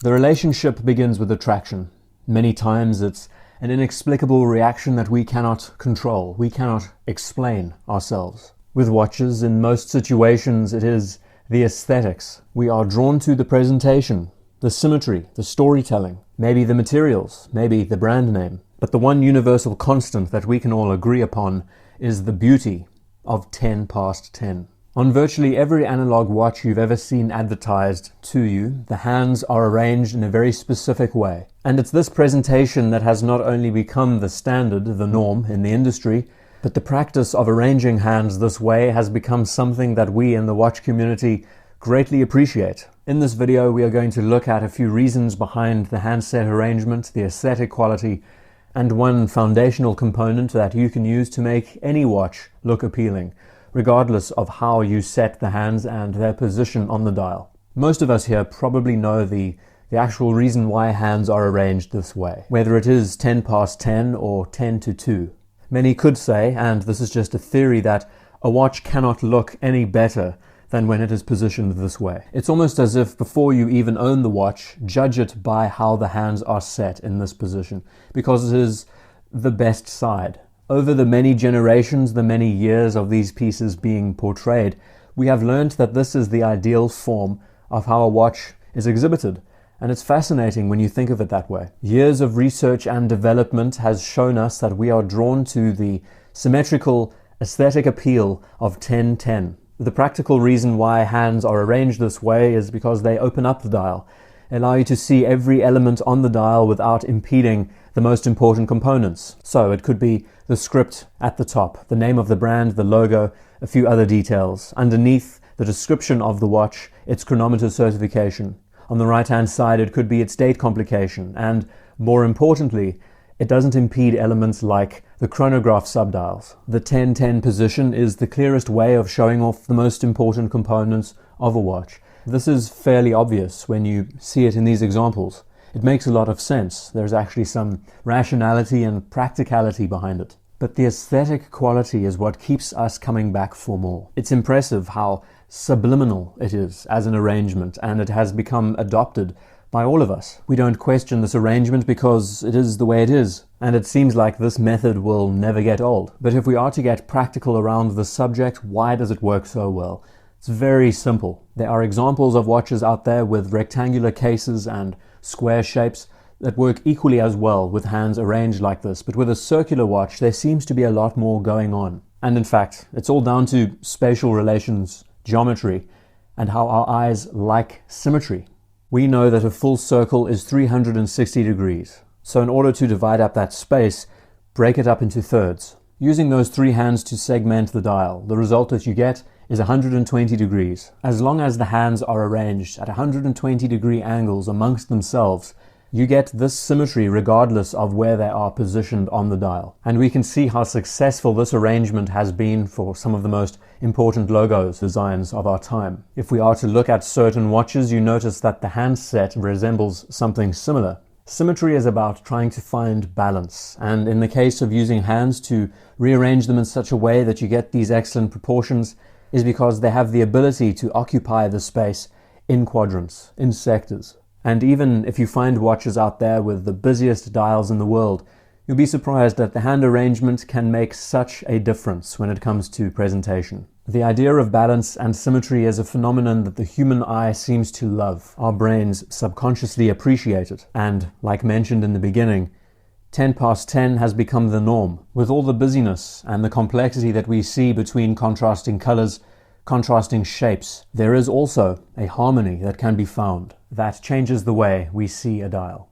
The relationship begins with attraction. Many times it's an inexplicable reaction that we cannot control. We cannot explain ourselves. With watches, in most situations, it is the aesthetics. We are drawn to the presentation, the symmetry, the storytelling, maybe the materials, maybe the brand name. But the one universal constant that we can all agree upon is the beauty of 10 past 10. On virtually every analog watch you've ever seen advertised to you, the hands are arranged in a very specific way. And it's this presentation that has not only become the standard, the norm in the industry, but the practice of arranging hands this way has become something that we in the watch community greatly appreciate. In this video, we are going to look at a few reasons behind the handset arrangement, the aesthetic quality, and one foundational component that you can use to make any watch look appealing, regardless of how you set the hands and their position on the dial. Most of us here probably know the actual reason why hands are arranged this way, whether it is 10 past 10 or 10 to 2. Many could say, and this is just a theory, that a watch cannot look any better than when it is positioned this way. It's almost as if before you even own the watch, judge it by how the hands are set in this position, because it is the best side. Over the many generations, the many years of these pieces being portrayed, we have learned that this is the ideal form of how a watch is exhibited. And it's fascinating when you think of it that way. Years of research and development has shown us that we are drawn to the symmetrical aesthetic appeal of 10-10. The practical reason why hands are arranged this way is because they open up the dial, allow you to see every element on the dial without impeding the most important components. So it could be the script at the top, the name of the brand, the logo, a few other details. Underneath, the description of the watch, its chronometer certification. On the right-hand side, it could be its date complication. And more importantly, it doesn't impede elements like the chronograph subdials. The 10-10 position is the clearest way of showing off the most important components of a watch. This is fairly obvious when you see it in these examples. It makes a lot of sense. There's actually some rationality and practicality behind it. But the aesthetic quality is what keeps us coming back for more. It's impressive how subliminal it is as an arrangement, and it has become adopted by all of us. We don't question this arrangement because it is the way it is, and it seems like this method will never get old. But if we are to get practical around the subject, why does it work so well? It's very simple. There are examples of watches out there with rectangular cases and square shapes that work equally as well with hands arranged like this, but with a circular watch there seems to be a lot more going on. And in fact, it's all down to spatial relations, geometry, and how our eyes like symmetry. We know that a full circle is 360 degrees. So in order to divide up that space, break it up into thirds. Using those three hands to segment the dial, the result that you get is 120 degrees. As long as the hands are arranged at 120 degree angles amongst themselves, you get this symmetry regardless of where they are positioned on the dial. And we can see how successful this arrangement has been for some of the most important logos designs of our time. If we are to look at certain watches, you notice that the handset resembles something similar. Symmetry is about trying to find balance, and in the case of using hands to rearrange them in such a way that you get these excellent proportions is because they have the ability to occupy the space in quadrants, in sectors. And even if you find watches out there with the busiest dials in the world, you'll be surprised that the hand arrangement can make such a difference when it comes to presentation. The idea of balance and symmetry is a phenomenon that the human eye seems to love. Our brains subconsciously appreciate it. And, like mentioned in the beginning, 10 past 10 has become the norm. With all the busyness and the complexity that we see between contrasting colors, contrasting shapes, there is also a harmony that can be found that changes the way we see a dial.